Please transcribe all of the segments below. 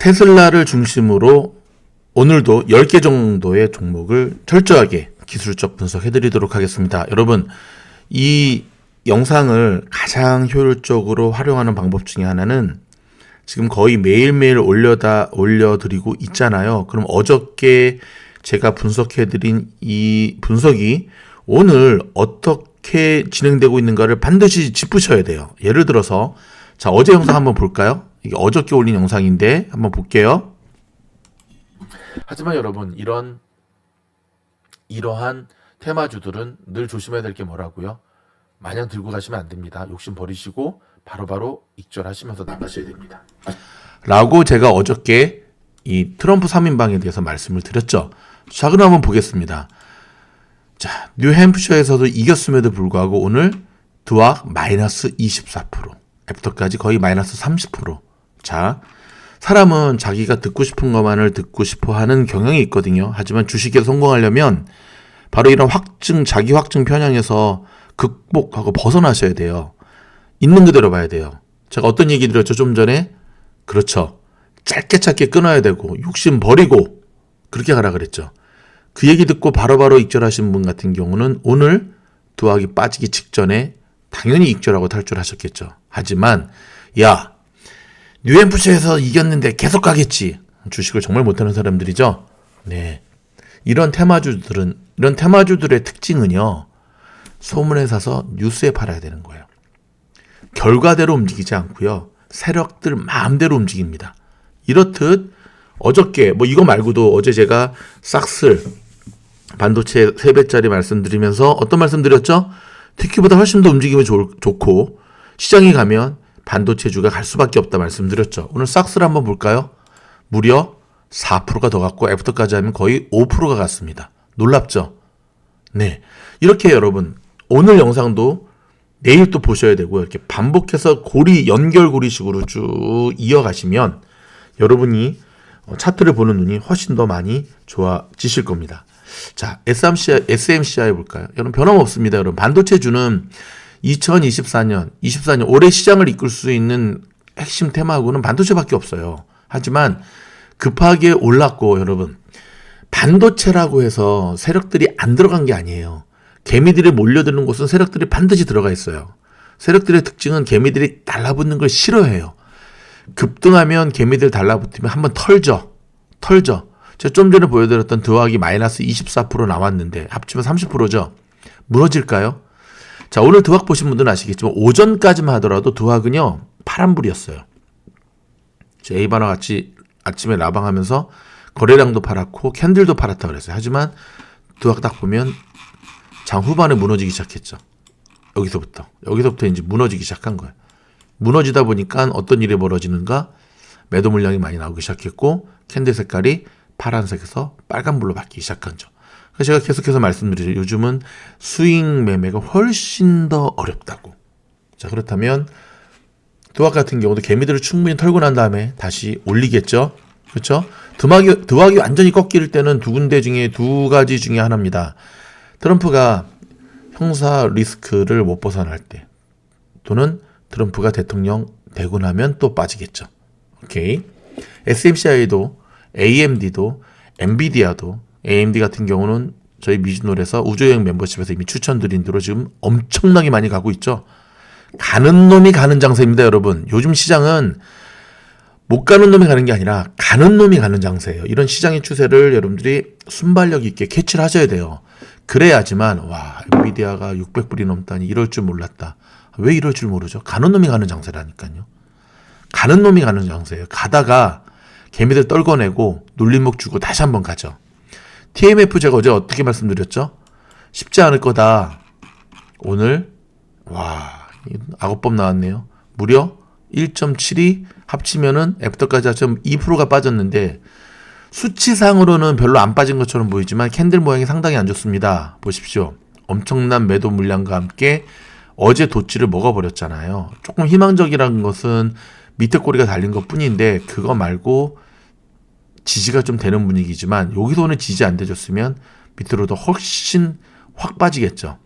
테슬라를 중심으로 오늘도 10개 정도의 종목을 철저하게 기술적 분석해드리도록 하겠습니다. 여러분, 이 영상을 가장 효율적으로 활용하는 방법 중에 하나는 지금 거의 매일매일 올려드리고 있잖아요. 그럼 어저께 제가 분석해드린 이 분석이 오늘 어떻게 진행되고 있는가를 반드시 짚으셔야 돼요. 예를 들어서 자, 어제 영상 한번 볼까요? 이게 어저께 올린 영상인데 한번 볼게요. 하지만 여러분, 이러한 테마주들은 늘 조심해야 될 게 뭐라고요? 마냥 들고 가시면 안 됩니다. 욕심 버리시고 바로바로 익절하시면서 나가셔야 됩니다. 라고 제가 어저께 이 트럼프 3인방에 대해서 말씀을 드렸죠. 자, 그럼 한번 보겠습니다. 자, 뉴햄프셔에서도 이겼음에도 불구하고 오늘 드왁 마이너스 24%, 애프터까지 거의 마이너스 30%. 자, 사람은 자기가 듣고 싶은 것만을 듣고 싶어 하는 경향이 있거든요. 하지만 주식에 성공하려면 바로 이런 자기 확증 편향에서 극복하고 벗어나셔야 돼요. 있는 그대로 봐야 돼요. 제가 어떤 얘기 드렸죠, 좀 전에? 그렇죠. 짧게 끊어야 되고 욕심 버리고 그렇게 가라 그랬죠. 그 얘기 듣고 바로바로 익절하신 분 같은 경우는 오늘 드왁이 빠지기 직전에 당연히 익절하고 탈출하셨겠죠. 하지만 야, 뉴햄프셔에서 이겼는데 계속 가겠지. 주식을 정말 못하는 사람들이죠. 네, 이런 테마주들의 특징은요, 소문에 사서 뉴스에 팔아야 되는 거예요. 결과대로 움직이지 않고요, 세력들 마음대로 움직입니다. 이렇듯 어저께 이거 말고도 어제 제가 싹슬 반도체 3배짜리 말씀드리면서 어떤 말씀 드렸죠? 특히보다 훨씬 더 움직임이 좋고 시장에 가면 반도체주가 갈 수밖에 없다 말씀드렸죠. 오늘 싹스를 한번 볼까요? 무려 4%가 더 갔고 애프터까지 하면 거의 5%가 갔습니다. 놀랍죠? 네, 이렇게 여러분 오늘 영상도 내일 또 보셔야 되고 이렇게 반복해서 연결고리식으로 쭉 이어가시면 여러분이 차트를 보는 눈이 훨씬 더 많이 좋아지실 겁니다. 자, SMCI 볼까요? 여러분 변함없습니다. 여러분 반도체주는 2024년 올해 시장을 이끌 수 있는 핵심 테마하고는 반도체밖에 없어요. 하지만 급하게 올랐고 여러분, 반도체라고 해서 세력들이 안 들어간 게 아니에요. 개미들이 몰려드는 곳은 세력들이 반드시 들어가 있어요. 세력들의 특징은 개미들이 달라붙는 걸 싫어해요. 급등하면 개미들 달라붙으면 한번 털죠. 제가 좀 전에 보여드렸던 드왁이 마이너스 24% 나왔는데 합치면 30%죠. 무너질까요? 자, 오늘 드왁 보신 분들은 아시겠지만 오전까지만 하더라도 드왁은요 파란불이었어요. 에이바나 같이 아침에 라방하면서 거래량도 팔았고 캔들도 팔았다 그랬어요. 하지만 드왁 딱 보면 장 후반에 무너지기 시작했죠. 여기서부터 이제 무너지기 시작한 거예요. 무너지다 보니까 어떤 일이 벌어지는가? 매도 물량이 많이 나오기 시작했고 캔들 색깔이 파란색에서 빨간불로 바뀌기 시작한 거죠. 그래서 제가 계속해서 말씀드리죠. 요즘은 스윙 매매가 훨씬 더 어렵다고. 자, 그렇다면 드왁 같은 경우도 개미들을 충분히 털고 난 다음에 다시 올리겠죠. 그렇죠? 드왁이 완전히 꺾일 때는 두 가지 중에 하나입니다. 트럼프가 형사 리스크를 못 벗어날 때, 또는 트럼프가 대통령 되고 나면 또 빠지겠죠. 오케이. SMCI도 AMD도 엔비디아도, AMD 같은 경우는 저희 미즈놀에서 우주여행 멤버십에서 이미 추천드린 대로 지금 엄청나게 많이 가고 있죠. 가는 놈이 가는 장세입니다, 여러분. 요즘 시장은 못 가는 놈이 가는 게 아니라 가는 놈이 가는 장세예요. 이런 시장의 추세를 여러분들이 순발력 있게 캐치를 하셔야 돼요. 그래야지만 엔비디아가 600불이 넘다니 이럴 줄 몰랐다. 왜 이럴 줄 모르죠? 가는 놈이 가는 장세라니까요. 가는 놈이 가는 장세예요. 가다가 개미들 떨궈내고 눌림목 주고 다시 한번 가죠. TMF 제가 어제 어떻게 말씀드렸죠? 쉽지 않을 거다. 오늘 악어법 나왔네요. 무려 1.72 합치면은 애프터까지 합치면 2%가 빠졌는데 수치상으로는 별로 안 빠진 것처럼 보이지만 캔들 모양이 상당히 안 좋습니다. 보십시오. 엄청난 매도 물량과 함께 어제 도치를 먹어버렸잖아요. 조금 희망적이라는 것은 밑에 꼬리가 달린 것 뿐인데 그거 말고 지지가 좀 되는 분위기지만 여기서 오늘 지지 안 돼줬으면 밑으로도 훨씬 확 빠지겠죠.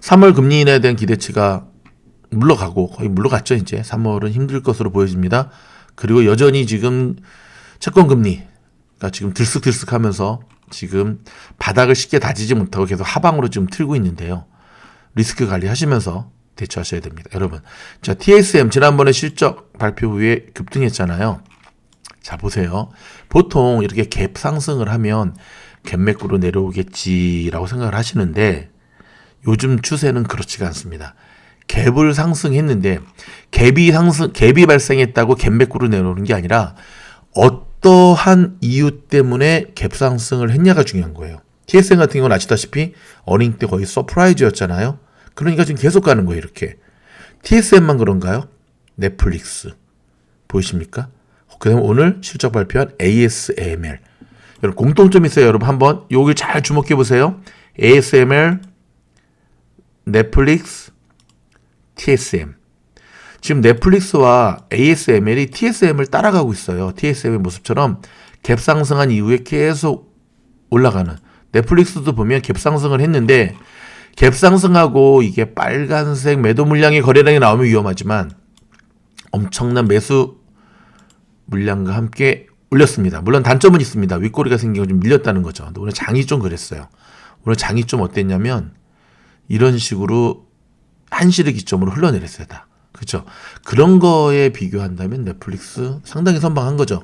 3월 금리 인하에 대한 기대치가 물러가고 거의 물러갔죠. 이제 3월은 힘들 것으로 보여집니다. 그리고 여전히 지금 채권 금리가 지금 들쑥들쑥하면서 지금 바닥을 쉽게 다지지 못하고 계속 하방으로 지금 틀고 있는데요. 리스크 관리하시면서 대처하셔야 됩니다. 여러분, 자, TSM 지난번에 실적 발표 후에 급등했잖아요. 자, 보세요. 보통 이렇게 갭 상승을 하면 갭 매꾸로 내려오겠지라고 생각을 하시는데 요즘 추세는 그렇지가 않습니다. 갭을 상승했는데 갭이 발생했다고 갭 매꾸로 내려오는 게 아니라 어떠한 이유 때문에 갭 상승을 했냐가 중요한 거예요. TSM 같은 경우는 아시다시피 어닝 때 거의 서프라이즈였잖아요. 그러니까 지금 계속 가는 거예요, 이렇게. TSM만 그런가요? 넷플릭스. 보이십니까? 그 다음에 오늘 실적 발표한 ASML. 여러분, 공통점이 있어요. 여러분, 한번 여기 잘 주목해 보세요. ASML, 넷플릭스, TSM. 지금 넷플릭스와 ASML이 TSM을 따라가고 있어요. TSM의 모습처럼 갭 상승한 이후에 계속 올라가는. 넷플릭스도 보면 갭 상승을 했는데 갭 상승하고 이게 빨간색 매도 물량의 거래량이 나오면 위험하지만 엄청난 매수 물량과 함께 올렸습니다. 물론 단점은 있습니다. 윗꼬리가 생기고 좀 밀렸다는 거죠. 근데 오늘 장이 좀 그랬어요. 오늘 장이 좀 어땠냐면 이런 식으로 한시를 기점으로 흘러내렸어요. 다. 그렇죠? 그런 거에 비교한다면 넷플릭스 상당히 선방한 거죠.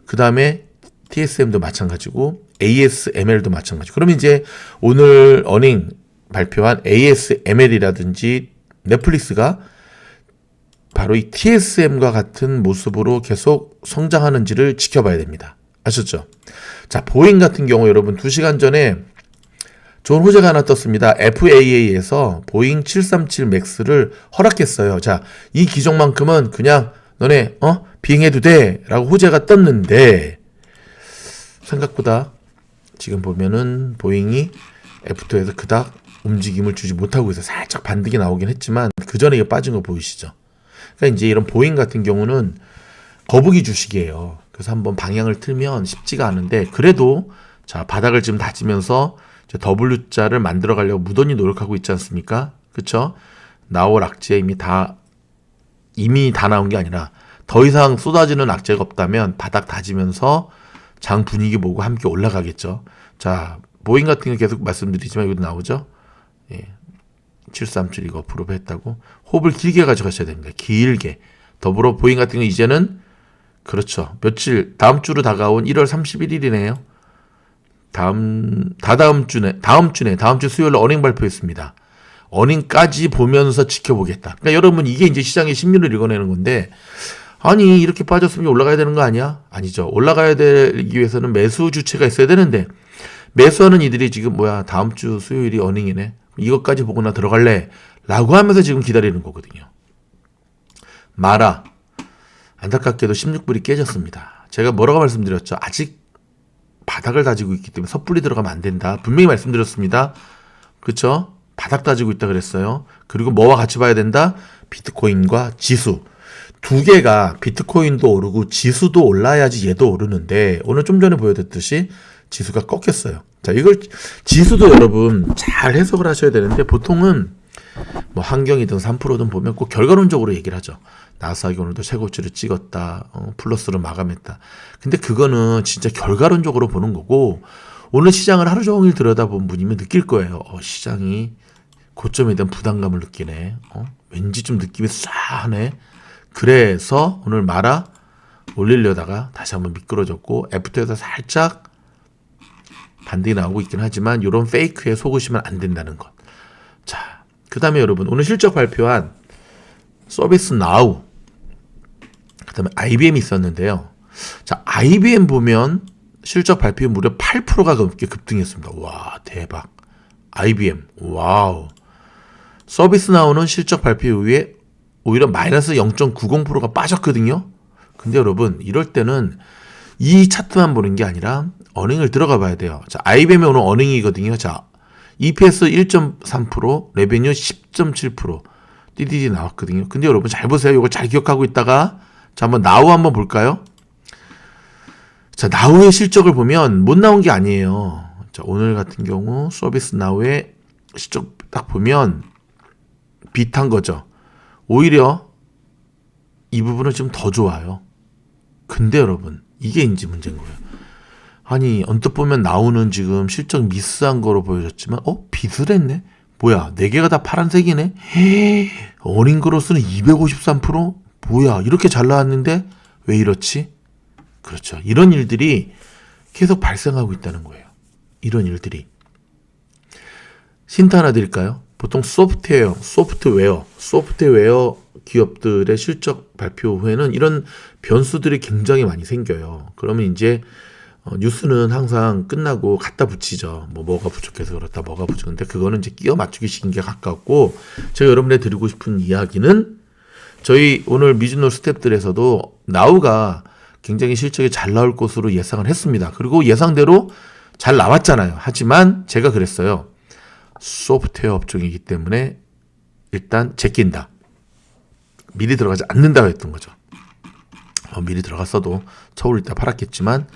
그 다음에 TSM도 마찬가지고 ASML도 마찬가지고. 그러면 이제 오늘 어닝 발표한 ASML이라든지 넷플릭스가 바로 이 TSM과 같은 모습으로 계속 성장하는지를 지켜봐야 됩니다. 아셨죠? 자, 보잉 같은 경우 여러분 2시간 전에 좋은 호재가 하나 떴습니다. FAA에서 보잉 737 맥스를 허락했어요. 자, 이 기종만큼은 그냥 너네 비행해도 돼 라고 호재가 떴는데 생각보다 지금 보면은 보잉이 F2에서 그닥 움직임을 주지 못하고 있어요. 살짝 반등이 나오긴 했지만 그 전에 이게 빠진 거 보이시죠? 그러니까 이제 이런 보잉 같은 경우는 거북이 주식이에요. 그래서 한번 방향을 틀면 쉽지가 않은데 그래도 자, 바닥을 지금 다지면서 W자를 만들어 가려고 무던히 노력하고 있지 않습니까? 그렇죠? 나올 악재 이미 다 나온 게 아니라 더 이상 쏟아지는 악재가 없다면 바닥 다지면서 장 분위기 보고 함께 올라가겠죠. 자, 보잉 같은 거 계속 말씀드리지만 여기도 나오죠. 예. 737 이거 어프로브 했다고 호흡을 길게 가져가셔야 됩니다. 길게. 더불어 보잉 같은 거 이제는 그렇죠. 며칠 다음 주로 다가온 1월 31일이네요. 다음 주 수요일에 어닝 발표했습니다. 어닝까지 보면서 지켜보겠다. 그러니까 여러분 이게 이제 시장의 심리를 읽어내는 건데 아니 이렇게 빠졌으면 올라가야 되는 거 아니야? 아니죠. 올라가야 되기 위해서는 매수 주체가 있어야 되는데 매수하는 이들이 지금 다음 주 수요일이 어닝이네. 이것까지 보고 나 들어갈래? 라고 하면서 지금 기다리는 거거든요. 마라 안타깝게도 16불이 깨졌습니다. 제가 뭐라고 말씀드렸죠? 아직 바닥을 다지고 있기 때문에 섣불리 들어가면 안 된다. 분명히 말씀드렸습니다. 그렇죠? 바닥 다지고 있다 그랬어요. 그리고 뭐와 같이 봐야 된다? 비트코인과 지수. 두 개가 비트코인도 오르고 지수도 올라야지 얘도 오르는데 오늘 좀 전에 보여드렸듯이 지수가 꺾였어요. 자, 이걸 지수도 여러분 잘 해석을 하셔야 되는데 보통은 뭐 환경이든 3%든 보면 꼭 결과론적으로 얘기를 하죠. 나스닥이 오늘도 최고치를 찍었다. 플러스로 마감했다. 근데 그거는 진짜 결과론적으로 보는 거고 오늘 시장을 하루 종일 들여다본 분이면 느낄 거예요. 시장이 고점에 대한 부담감을 느끼네. 왠지 좀 느낌이 싸하네. 그래서 오늘 마라 올리려다가 다시 한번 미끄러졌고 F2에서 살짝 반등이 나오고 있긴 하지만 이런 페이크에 속으시면 안 된다는 것. 자, 그 다음에 여러분 오늘 실적 발표한 서비스나우 그 다음에 IBM이 있었는데요. 자, IBM 보면 실적 발표 무려 8%가 넘게 급등했습니다. 와, 대박. IBM 와우. 서비스나우는 실적 발표 이후에 오히려 마이너스 0.90%가 빠졌거든요. 근데 여러분 이럴 때는 이 차트만 보는 게 아니라 어닝을 들어가 봐야 돼요. 자, IBM의 오늘 어닝이거든요. 자, EPS 1.3%, 레베뉴 10.7%, DDD 나왔거든요. 근데 여러분 잘 보세요. 이거 잘 기억하고 있다가 자, 한번 나우 한번 볼까요? 자, 나우의 실적을 보면 못 나온 게 아니에요. 자, 오늘 같은 경우 서비스 나우의 실적 딱 보면 비슷한 거죠. 오히려 이 부분은 좀 더 좋아요. 근데 여러분, 이게 이제 문제인 거예요. 아니, 언뜻 보면 나오는 지금 실적 미스한 거로 보여졌지만, 빚을 했네? 뭐야, 4개가 다 파란색이네? 어닝 그로스는 253%? 뭐야, 이렇게 잘 나왔는데 왜 이렇지? 그렇죠. 이런 일들이 계속 발생하고 있다는 거예요. 이런 일들이. 힌트 하나 드릴까요? 보통 소프트웨어 기업들의 실적 발표 후에는 이런 변수들이 굉장히 많이 생겨요. 그러면 이제 뉴스는 항상 끝나고 갖다 붙이죠. 뭐가 부족해서 그렇다, 뭐가 부족한데 그거는 이제 끼워 맞추기식인 게 가깝고, 제가 여러분에 드리고 싶은 이야기는 저희 오늘 미즈노 스태프들에서도 나우가 굉장히 실적이 잘 나올 것으로 예상을 했습니다. 그리고 예상대로 잘 나왔잖아요. 하지만 제가 그랬어요. 소프트웨어 업종이기 때문에 일단 제낀다. 미리 들어가지 않는다고 했던 거죠. 미리 들어갔어도 처울 있다 팔았겠지만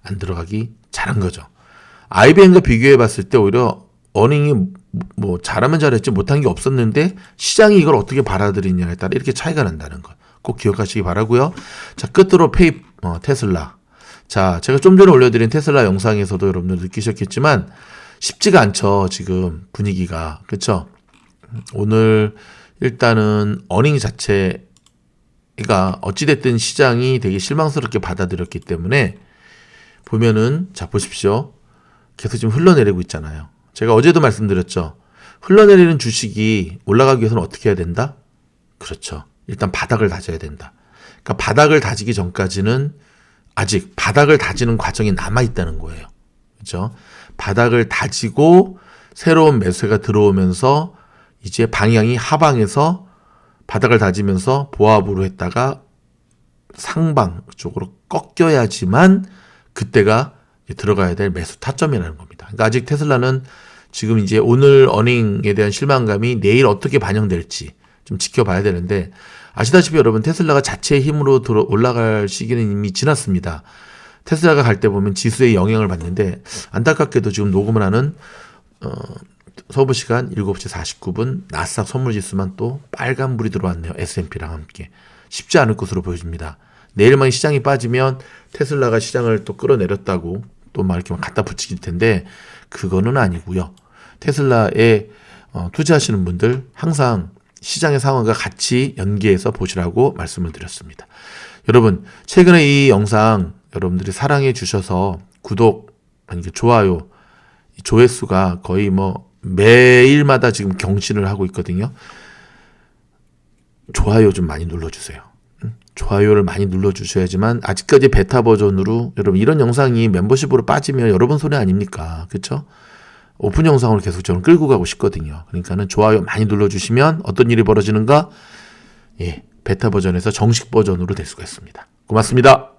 안 들어가기 잘한 거죠. IBM과 비교해 봤을 때 오히려 어닝이 뭐 잘하면 잘했지 못한 게 없었는데 시장이 이걸 어떻게 받아들이냐에 따라 이렇게 차이가 난다는 거 꼭 기억하시기 바라고요. 자, 끝으로 테슬라. 자, 제가 좀 전에 올려드린 테슬라 영상에서도 여러분들 느끼셨겠지만 쉽지가 않죠. 지금 분위기가. 그렇죠? 오늘 일단은 어닝 자체가 어찌됐든 시장이 되게 실망스럽게 받아들였기 때문에 보면은, 자, 보십시오. 계속 지금 흘러내리고 있잖아요. 제가 어제도 말씀드렸죠. 흘러내리는 주식이 올라가기 위해서는 어떻게 해야 된다? 그렇죠. 일단 바닥을 다져야 된다. 그러니까 바닥을 다지기 전까지는 아직 바닥을 다지는 과정이 남아있다는 거예요. 그렇죠? 바닥을 다지고 새로운 매수가 들어오면서 이제 방향이 하방에서 바닥을 다지면서 보합으로 했다가 상방 쪽으로 꺾여야지만 그때가 들어가야 될 매수 타점이라는 겁니다. 그러니까 아직 테슬라는 지금 이제 오늘 어닝에 대한 실망감이 내일 어떻게 반영될지 좀 지켜봐야 되는데, 아시다시피 여러분 테슬라가 자체의 힘으로 올라갈 시기는 이미 지났습니다. 테슬라가 갈 때 보면 지수에 영향을 받는데, 안타깝게도 지금 녹음을 하는 서부 시간 7시 49분 나스닥 선물지수만 또 빨간불이 들어왔네요. S&P랑 함께. 쉽지 않을 것으로 보여집니다. 내일만 시장이 빠지면 테슬라가 시장을 또 끌어내렸다고 또 막 이렇게 갖다 붙이길 텐데 그거는 아니고요. 테슬라에 투자하시는 분들 항상 시장의 상황과 같이 연계해서 보시라고 말씀을 드렸습니다. 여러분, 최근에 이 영상 여러분들이 사랑해 주셔서 구독, 아니 좋아요, 조회수가 거의 뭐 매일마다 지금 경신을 하고 있거든요. 좋아요 좀 많이 눌러주세요. 좋아요를 많이 눌러주셔야지만, 아직까지 베타 버전으로 여러분 이런 영상이 멤버십으로 빠지면 여러분 손해 아닙니까? 그렇죠? 오픈 영상으로 계속 저는 끌고 가고 싶거든요. 그러니까는 좋아요 많이 눌러주시면 어떤 일이 벌어지는가? 베타 버전에서 정식 버전으로 될 수가 있습니다. 고맙습니다.